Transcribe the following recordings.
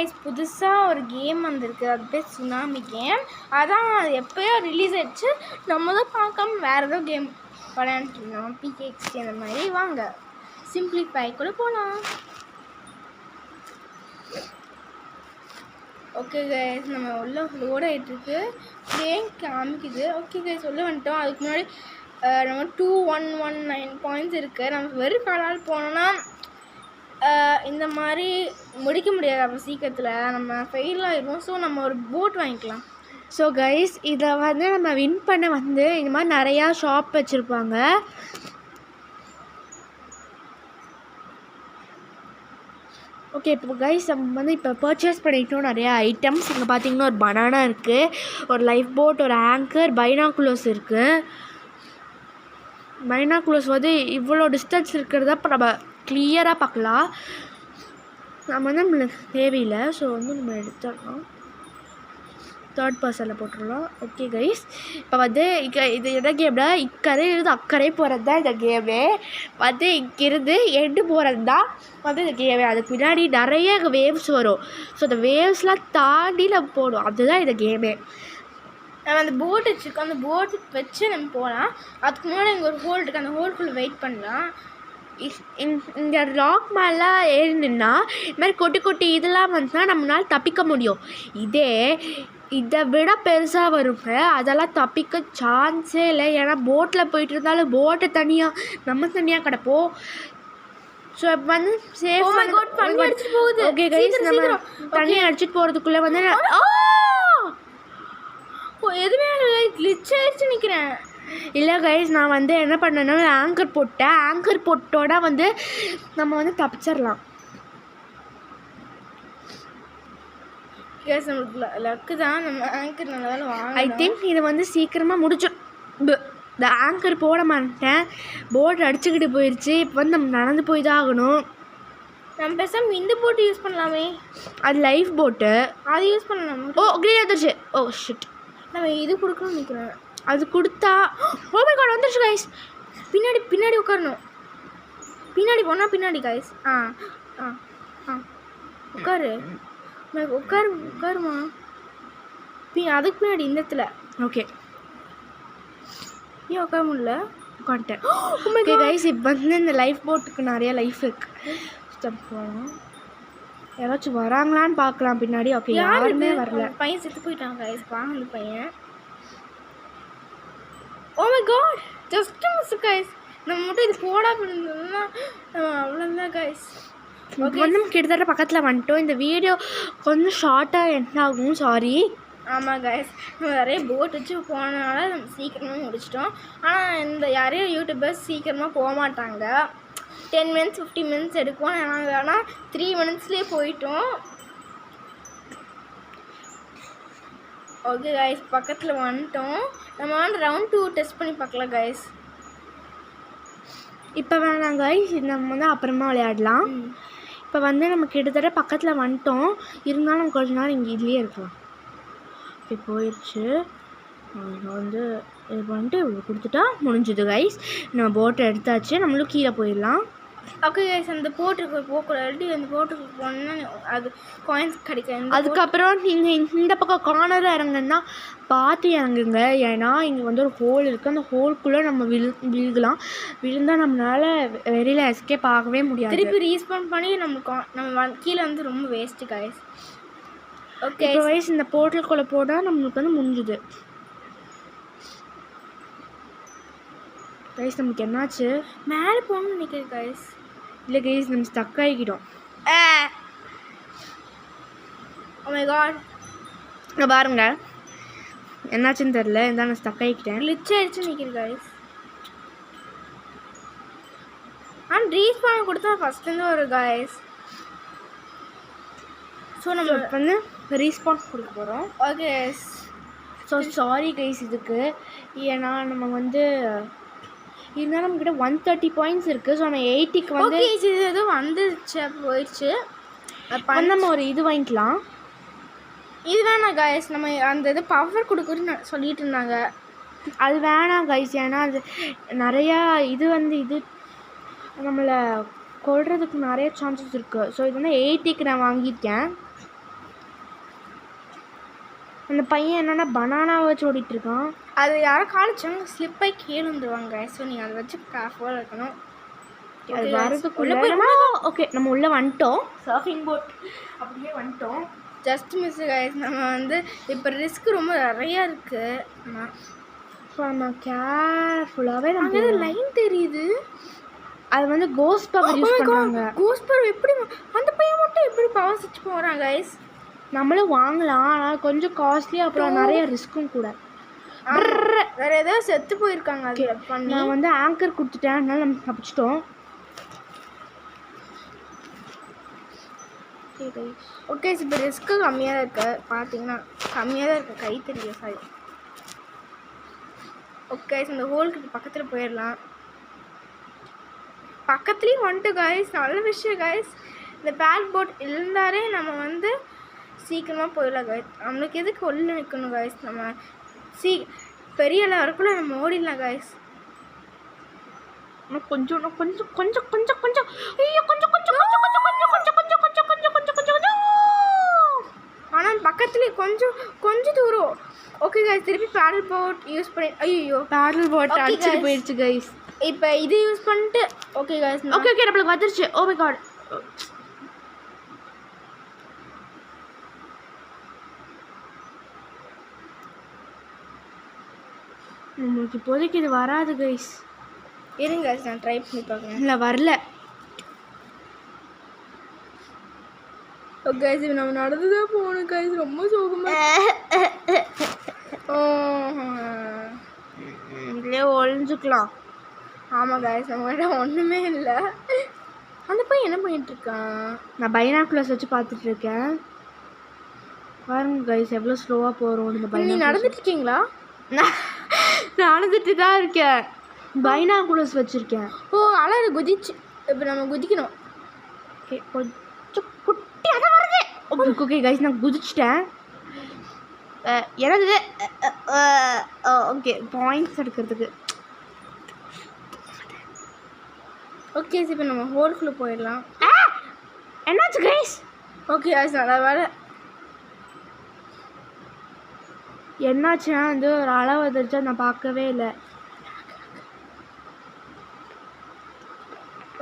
Guys புதுசாக ஒரு game வந்திருக்கு, அது பேர் சுனாமி கேம். அதான் அது எப்போயோ ரிலீஸ் ஆயிடுச்சு, நம்ம தான் பார்க்காம வேறு ஏதோ கேம் விளையாண்டுருந்தோம், பிகேஎக்ஸ்டி அந்த மாதிரி. வாங்க சிம்பிளிஃபை கூட போகலாம். ஓகே கைஸ், நம்ம உள்ள லோட் ஆகிட்டுருக்கு, கேம் காமிக்குது. ஓகே கைஸ், உள்ள வந்துட்டோம். அதுக்கு முன்னாடி நம்ம 2119 பாயிண்ட்ஸ் இருக்குது. நம்ம வெறும் காலால் போனோன்னா இந்த மாதிரி முடிக்க முடியாது, அப்போ சீக்கிரத்தில் நம்ம ஃபெயில் ஆகிடுவோம். ஸோ நம்ம ஒரு போட் வாங்கிக்கலாம். ஸோ கைஸ், இதை வந்து நம்ம வின் பண்ண வந்து இந்த மாதிரி நிறையா ஷாப் வச்சுருப்பாங்க. ஓகே, இப்போ கைஸ் நம்ம வந்து இப்போ பர்ச்சேஸ் பண்ணிட்டோம் நிறையா ஐட்டம்ஸ். இங்கே பார்த்தீங்கன்னா ஒரு பனானா இருக்குது, ஒரு லைஃப் போட், ஒரு ஆங்கர், பைனாகுலர்ஸ் இருக்குது. பைனாகுலர்ஸ் வந்து இவ்வளோ டிஸ்டன்ஸ் இருக்கிறத இப்போ நம்ம கிளியராக பார்க்கலாம். நம்ம வந்து நம்மளுக்கு தேவையில்லை, ஸோ வந்து நம்ம எடுத்துடலாம், தேர்ட் பர்சனில் போட்டுடலாம். ஓகே கைஸ், இப்போ வந்து இது என்ன கேம்னா இக்கரை இருந்து அக்கறை போகிறது தான் இந்த கேமு. வந்து இங்கிருந்து எண்டு போகிறது தான் வந்து இந்த கேமு. அதுக்கு பின்னாடி நிறைய வேவ்ஸ் வரும். ஸோ அந்த வேவ்ஸ்லாம் தாண்டி நம்ம போடும், அதுதான் இந்த கேமே. நம்ம அந்த போட் வச்சுருக்கோம், அந்த போட்டு வச்சு நம்ம போகலாம். அதுக்கு முன்னாடி இங்கே ஒரு ஹோல் இருக்குது, அந்த ஹோல்குள்ளே வெயிட் பண்ணலாம். இந்த ராக் மேலே ஏறினா இது மாதிரி கொட்டி கொட்டி இதெல்லாம் வந்துச்சுன்னா நம்மளால் தப்பிக்க முடியும். இதை விட பெருசாக வருங்க, அதெல்லாம் தப்பிக்க சான்ஸே இல்லை. ஏன்னா போட்டில் போயிட்டு இருந்தாலும் போட்டை தனியாக நம்ம தனியாக கிடப்போம். ஸோ இப்போ வந்து சேஃபாக போகுது. ஓகே கைஸ், நம்ம தண்ணி அடிச்சுட்டு போகிறதுக்குள்ளே வந்து எதுவுமே கிளிச் ஆயிடுச்சு நிற்கிறேன். இல்லை கைஸ், நான் வந்து என்ன பண்ணேன்னா ஆங்கர் போட்டேன். ஆங்கர் போட்டோட வந்து நம்ம வந்து தப்பிச்சிடலாம். கேஸ் நம்மளுக்கு லக்கு தான், நம்ம ஆங்கர் நல்லா வாங்க. ஐ திங்க் இது வந்து சீக்கிரமாக இந்த ஆங்கர் போட மாட்டேன், போட் அடிச்சுக்கிட்டு போயிடுச்சு. இப்போ வந்து நம்ம நடந்து போய் தான் ஆகணும். நம்ம பேசாமல் இந்த போட்டு யூஸ் பண்ணலாமே, அது லைஃப் போட்டு, அது யூஸ் பண்ணலாம். ஓ க்ரீன் வந்துருச்சு. ஓ ஷிட், நம்ம இது கொடுக்கணும்னு நினைக்கிறேன். அது கொடுத்தா ஓ மை காட் வந்துருச்சு கைஸ். பின்னாடி உட்காரணும், பின்னாடி போனால் பின்னாடி கைஸ். ஆ ஆ ஆ உட்காருமா. அதுக்கு பின்னாடி இந்த இடத்துல. ஓகே, ஏன் உட்கார முடியல? உட்காந்துட்டேன். ஓகே கைஸ், இப்போ வந்து இந்த லைஃப் போட்டுக்கு நிறைய லைஃப் இருக்குது. போகலாம், யாராச்சும் வராங்களான்னு பார்க்கலாம் பின்னாடி. ஓகே, யாருமே வரல. பையன் செத்து போயிட்டான் கைஸ், பாங்க பையன். Oh my god, just miss guys. நம்ம மட்டும் இது போடா பண்ணிருந்தோம்னா அவ்வளோதான் கைஸ். வந்து கிட்டத்தட்ட பக்கத்தில் வந்துட்டோம். இந்த வீடியோ கொஞ்சம் ஷார்ட்டாக என்ன ஆகும், சாரி. ஆமாம் கைஸ், நம்ம நிறைய போட் வச்சு போனதுனால நம்ம சீக்கிரமாக முடிச்சிட்டோம். ஆனால் இந்த யாரையும் யூடியூபர்ஸ் சீக்கிரமாக போக மாட்டாங்க, 10 minutes 15 minutes எடுக்கும். நாங்கள் ஆனால் 3 minutesலேயே போயிட்டோம். ஓகே கைஸ், பக்கத்தில் வந்துட்டோம். நம்ம வந்து ரவுண்ட் 2 டெஸ்ட் பண்ணி பார்க்கலாம் கைஸ். இப்போ வேணாம் கைஸ், நம்ம வந்து அப்புறமா விளையாடலாம். இப்போ வந்து நம்ம கிட்டத்தட்ட பக்கத்தில் வந்துட்டோம், இருந்தாலும் நம்ம கொஞ்ச நேரம் இங்கே இதுலேயே இருக்கலாம். ஓகே, போயிடுச்சு. வந்து இது பண்ணிட்டு கொடுத்துட்டா முடிஞ்சுது கைஸ். நம்ம போட்டை எடுத்தாச்சு, நம்மளும் கீழே போயிடலாம். ஓகே கைஸ், அந்த போட்டுக்கு போகக்கூடாது, அந்த போட்டுக்கு போனால் அது காயின்ஸ் கிடைக்கும். அதுக்கப்புறம் நீங்கள் இந்த பக்கம் கார்னராக இறங்குன்னா பார்த்து இறங்குங்க. ஏன்னா இங்கே வந்து ஒரு ஹோல் இருக்குது, அந்த ஹோல்குள்ளே நம்ம விழுகலாம். விழுந்தால் நம்மளால் வெளியில் எஸ்கேப் ஆகவே முடியாது. திருப்பி ரீஸ்பான் பண்ணி நம்ம கீழே வந்து ரொம்ப வேஸ்ட்டு கைஸ். ஓகே கைஸ், இந்த போர்ட்டலுக்குள்ளே போனால் நம்மளுக்கு வந்து முடிஞ்சுது. கைஸ், நமக்கு என்னாச்சு? மேலே போகணும்னு நினைக்கிறேன் கைஸ். இல்லை கைஸ், நம்ம ஸ்டக் ஆகிக்கிட்டோம். ஓ மை காட், இங்கே பாருங்க என்னாச்சுன்னு தெரில, இருந்தால் நான் ஸ்டக் ஆகிக்கிட்டேன். கிளிச் ஆயிடுச்சு நினைக்கிறேன் கைஸ். ஆனால் ரீஸ்பான் கொடுத்தா ஃபஸ்ட்டுருந்து ஒரு கைஸ். ஸோ நம்ம வந்து ரீஸ்பான்ஸ் கொடுக்க போகிறோம். ஓகே, ஸோ சாரி கைஸ் இதுக்கு. ஏன்னா நம்ம வந்து இருந்தாலும் நம்மக்கிட்ட 130 பாயிண்ட்ஸ் இருக்குது. ஸோ நம்ம 80க்கு வந்து இது எதுவும் வந்துருச்சு, போயிடுச்சு. நம்ம ஒரு இது வாங்கிக்கலாம். இது வேணாம் கைஸ், நம்ம அந்த இது பவர் கொடுக்குறதுன்னு சொல்லிட்டு இருந்தாங்க, அது வேணாம் கைஸ். ஏன்னா அது நிறையா இது வந்து இது நம்மளை கொள்றதுக்கு நிறைய சான்சஸ் இருக்குது. ஸோ இது வந்து 80க்கு நான் வாங்கியிருக்கேன். அந்த பையன் என்னன்னா பனானாவை வச்சு ஓடிட்டு இருக்கான். அது யாரோ காலிச்சாங்க ஸ்லிப் ஆகி கீழே வந்துருவாங்க. ஸோ நீங்கள் அதை வச்சு கேர்ஃபுல்லாக இருக்கணும். அது வரதுக்குள்ள ஓகே நம்ம உள்ளே வந்துட்டோம். சர்ஃபிங் போட் அப்படியே வந்துட்டோம். Just miss guys. நம்ம வந்து இப்போ ரிஸ்க் ரொம்ப நிறையா இருக்குது. ஆனால் ஸோ நம்ம கேர்ஃபுல்லாகவே அங்கே லைன் தெரியுது. அது வந்து கோஸ்ட் பவர் யூஸ் பண்ணுறாங்க. கோஸ்ட் பவர் எப்படி அந்த பையன் மட்டும் எப்படி பவர் சுவிட்ச் போகிறான் கைஸ்? நம்மளும் வாங்கலாம், ஆனால் கொஞ்சம் காஸ்ட்லி, அப்புறம் நிறைய ரிஸ்க்கும் கூட. வேற ஏதாவது செத்து போயிருக்காங்க அதில் பண்ணி. நான் வந்து ஆங்கர் கொடுத்துட்டேன், அதனால நம்ம தப்பிச்சிட்டோம். ஓகே இப்போ ரிஸ்க்கு கம்மியாக தான் இருக்குது. பார்த்தீங்கன்னா கம்மியாக தான் இருக்குது. கை தெரியும் சாரி. ஓகே இந்த ஹோலுக்கு பக்கத்தில் போயிடலாம். பக்கத்துலேயும் வந்துட்டு கைஸ். நல்ல விஷயம் கைஸ். இந்த பேட் போட் இருந்தாலே நம்ம வந்து சீக்கிரமாக போயிடலாம் கைஸ். நம்மளுக்கு எதுக்கு உள்ள நிற்கணும் கைஸ்? நம்ம பெரிய லெவலுக்குள்ள நம்ம ஓடிடலாம் கைஸ். கொஞ்சம் கொஞ்சம் கொஞ்சம் கொஞ்சம் கொஞ்சம் ஐயோ கொஞ்சம் கொஞ்சம் கொஞ்சம் கொஞ்சம் கொஞ்சம் கொஞ்சம் கொஞ்சம் கொஞ்சம் கொஞ்சம் கொஞ்சம் கொஞ்சம் கொஞ்சம் ஆனால் பக்கத்துலேயே கொஞ்சம் கொஞ்சம் தூரம். ஓகே கைஸ் திருப்பி பேடல் போட் யூஸ் பண்ணி ஐயோ பேடல் போட் அடிச்சுட்டு போயிடுச்சு கைஸ். இப்போ இது யூஸ் பண்ணிட்டு ஓகே கைஸ் ஓகே ஓகே நம்மளுக்கு வந்துருச்சு. Oh my god. நம்மளுக்கு இப்போதைக்கு இது வராது கைஸ். இருங்க கைஸ் நான் ட்ரை பண்ணி பார்க்குறேன். இல்லை வரல. ஓகே கைஸ் இப்போ நம்ம நடந்து தான் போகணும் கைஸ். ரொம்ப சோகமாக இதுலேயே ஒழிஞ்சுக்கலாம். ஆமாம் கைஸ் நம்மகிட்ட ஒன்றுமே இல்லை. அந்த பையன் என்ன பண்ணிகிட்ருக்கான்? நான் பைனாக்குலர்ஸ் வச்சு பார்த்துட்ருக்கேன். பாருங்க கைஸ் எவ்வளோ ஸ்லோவாக போகிறோம். இந்த நீ நடந்துட்டுருக்கீங்களா? நடந்துட்டு தான் இருக்கேன். பைனாக்குலர்ஸ் வச்சுருக்கேன். ஓ அழகு குதிச்சு. இப்போ நம்ம குதிக்கணும். ஓகே கொஞ்சம் குட்டி அதை வருது. ஓகே கைஸ் நான் குதிச்சிட்டேன். எனக்கு ஓகே பாயிண்ட்ஸ் எடுக்கிறதுக்கு. ஓகே இப்போ நம்ம ஹோல்குள்ளே போயிடலாம். என்னாச்சு கைஸ்? ஓகே கைஸ் நல்லா வேலை. என்னாச்சுன்னா வந்து ஒரு அளவு வந்துருச்சா நான் பார்க்கவே இல்லை.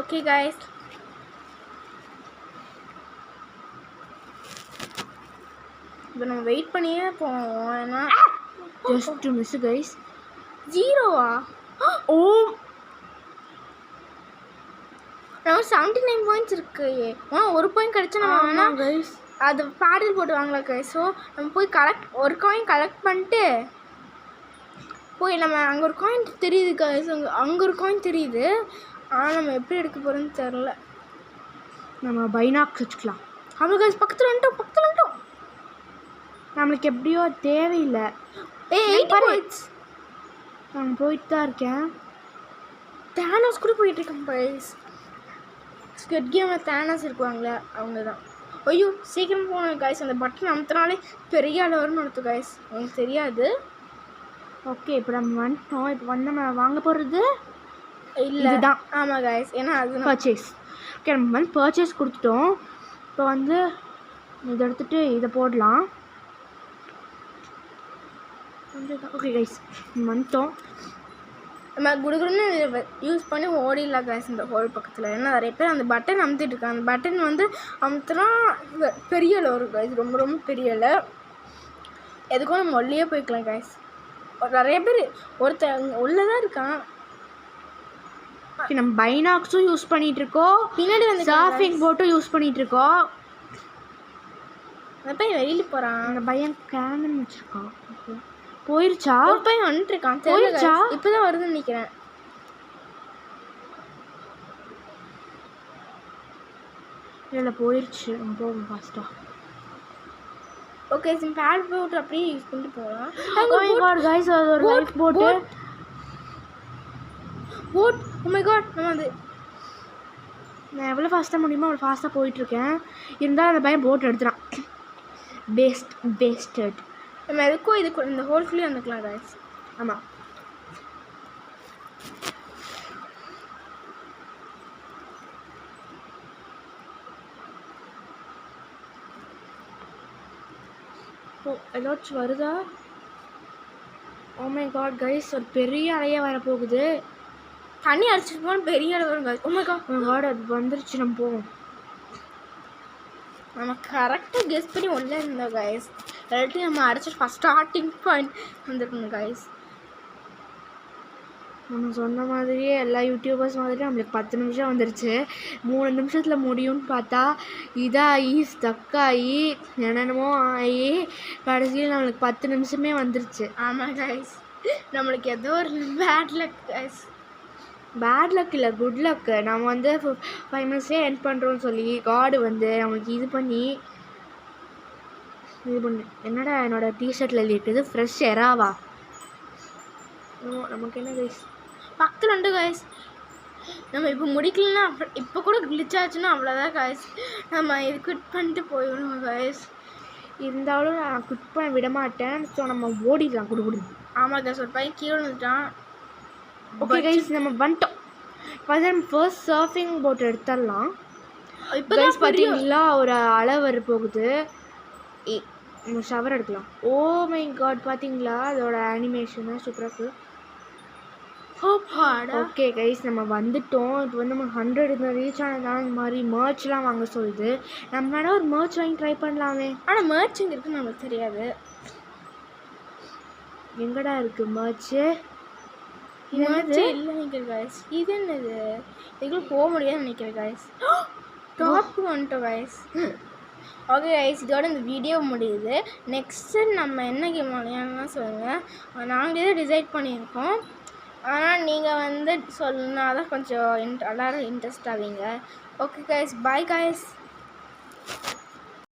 ஓகே கைஸ் இப்போ நம்ம வெயிட் பண்ணியே போவோம். ஏன்னா ஜஸ்ட் மிஸ் கைஸ். ஜீரோவா? ஓ நம்ம 79 பாயிண்ட்ஸ் இருக்கு. ஒரு பாயிண்ட் கிடச்சா நம்ம வேணால் கைஸ் அது பேடல் போட்டு வாங்கலாம் கைஸ். ஸோ நம்ம போய் ஒரு காயின் கலெக்ட் பண்ணிட்டு போய் நம்ம அங்கே ஒரு காயின் தெரியுது கைஸ். அங்கே ஒரு காயின் தெரியுது. ஆனால் நம்ம எப்படி எடுக்க போகிறோன்னு தெரில. நம்ம பைனாக்ஸ் வச்சுக்கலாம். அவ்வளோ கைஸ் பக்கத்தில் வந்துட்டோம். நம்மளுக்கு எப்படியோ தேவையில்லை. 80 பாயிண்ட்ஸ். நான் போயிட்டு தான் இருக்கேன். தேனோஸ் கூட போயிட்டுருக்கேன் கைஸ். ஸ்குவிட் கேமில் தேனோஸ் இருக்குவாங்களே அவங்க தான். ஐயோ சீக்கிரம் போகணும் கைஸ். அந்த பட்டன் அமுத்தினாலே பெரிய அளவுன்னு நடத்து கைஸ். உங்களுக்கு தெரியாது. ஓகே இப்போ நம்ம வந்துட்டோம். இப்போ வந்து நம்ம வாங்க போகிறது இல்லை இதுதான். ஆமாம் கைஸ் ஏன்னா அது பர்ச்சேஸ். ஓகே நம்ம வந்து பர்ச்சேஸ் கொடுத்துட்டோம். இப்போ வந்து இதை எடுத்துகிட்டு இதை போடலாம். ஓகே கைஸ் வந்துட்டோம். நம்ம குடுகுடுன்னு யூஸ் பண்ணி ஓடிடலாம் கைஸ் இந்த ஹோல் பக்கத்தில். ஏன்னா நிறைய பேர் அந்த பட்டன் அமுத்திட்டு இருக்காங்க. அந்த பட்டன் வந்து அமுத்துனா பெரிய அளவு கைஸ். ரொம்ப ரொம்ப பெரிய அளவு. எதுக்கும் நம்ம உள்ளே போய்க்கலாம் கைஸ். நிறைய பேர் ஒருத்தர் உள்ளே தான் இருக்கான். நம்ம பைனாக்ஸும் யூஸ் பண்ணிகிட்டு இருக்கோம். பின்னாடி வந்து சர்ஃபிங் போட்டும் யூஸ் பண்ணிகிட்டு இருக்கோம். அந்த பையன் வெளியில் போகிறான். அந்த பையன் கேனன் வச்சுருக்கான். ஓகே போயிருச்சா? ஒரு பையன் வந்துட்டு இருக்கான். போயிருச்சா? இப்போ தான் வருதுன்னு நினைக்கிறேன். இல்லை போயிருச்சு. போகும் ஃபாஸ்ட்டாக. ஓகே பேட் போட் அப்படியே யூஸ் பண்ணிட்டு போகலாம். ஓ மை காட் கைஸ் அது ஒரு life boat. Oh my god நம்ம அது நான் எவ்வளோ ஃபாஸ்ட்டாக முடியுமோ அவ்வளோ ஃபாஸ்ட்டாக போயிட்டுருக்கேன். இருந்தாலும் அந்த பையன் போட் எடுத்துட்டான். பேஸ்டட். நம்ம எதுக்கும் இது இந்த ஹோல்குள்ளேயே வந்துக்கலாம் கைஸ். ஆமாம் ஓ ஏதாச்சும் வருதா? ஓ மை காட் கைஸ், ஒரு பெரிய அலையே வரப்போகுது. தண்ணி அடிச்சிட்டு போனால் பெரிய அளவு வரும் guys. Oh my god. Oh my god, அது வந்துருச்சு. நம்ம போவோம். நம்ம கரெக்டாக கெஸ் பண்ணி உள்ளே இருந்தோம் கைஸ். இல்லாட்டி நம்ம அடிச்சு ஃபஸ்ட் ஸ்டார்டிங் பாயிண்ட் வந்துருக்கணும் கைஸ். நம்ம சொன்ன மாதிரியே எல்லா யூடியூபர்ஸ் மாதிரி நம்மளுக்கு 10 நிமிஷம் வந்துருச்சு. 3 நிமிஷத்தில் முடியும்னு பார்த்தா இதாகி ஸ்டக்காகி என்னென்னமோ ஆகி கடைசியில் நம்மளுக்கு 10 நிமிஷமே வந்துருச்சு. ஆமாம் கைஸ், நம்மளுக்கு ஏதோ ஒரு bad luck guys. Bad luck இல்லை, குட் லக்கு. நம்ம வந்து 5 மினிட்ஸே எண்ட் பண்ணுறோன்னு சொல்லி காடு வந்து நம்மளுக்கு இது பண்ணி என்னடா என்னோட டிஷர்ட்டில் எழுதிட்டுது ஃப்ரெஷ் எராவா? நமக்கு என்ன கைஸ் பக்கத்தில் உண்டு கைஸ். நம்ம இப்போ முடிக்கலன்னா இப்போ கூட கிளிச் ஆச்சுன்னா அவ்வளோதான் கைஸ். நம்ம இது குவிட் பண்ணிட்டு போயிடணும் கைஸ். இருந்தாலும் நான் குவிட் பண்ண விட மாட்டேன். ஸோ நம்ம ஓடிடலாம் குடு. ஆமாம் கைஸ், ஒரு பையன் கீழே வந்துட்டான். ஓகே கைஸ், நம்ம வந்துட்டோம். நம்ம ஃபர்ஸ்ட் சர்ஃபிங் போட் எடுத்துடலாம். இப்போ கைஸ் பார்த்தீங்களா ஒரு அலை வர போகுது. நம்ம ஷவர் எடுக்கலாம். ஓ மை காட், பார்த்தீங்களா அதோட அனிமேஷனை சூப்பராக இருக்குது. ஓகே கைஸ், நம்ம வந்துட்டோம். இப்போ வந்து நம்ம 100 ரீச் ஆனதால் இந்த மாதிரி மர்ச்லாம் வாங்க சொல்லுது. நம்ம வேணால் ஒரு மர்ச் வாங்கி ட்ரை பண்ணலாமே. ஆனால் மர்ச் இங்கே இருக்குன்னு நம்மளுக்கு தெரியாது. எங்கடா இருக்குது மர்ச்சு? மர்ச்சு இல்லை நினைக்கிறேன் கைஸ். இது என்னது? இதுக்குள்ள போக முடியாதுன்னு நினைக்கிறேன் கைஸ். டாப் வந்துட்டோம் கைஸ். ஓகே கைஸ், இதோட இந்த வீடியோ முடியுது. நெக்ஸ்ட்டு நம்ம என்ன கேம் விளையாடலாம் சொல்லுங்கள். நாங்களே தான் டிசைட் பண்ணியிருக்கோம். ஆனால் நீங்கள் வந்து சொன்னா தான் கொஞ்சம் எல்லோரும் இன்ட்ரெஸ்ட் ஆவீங்க. Okay guys, bye guys.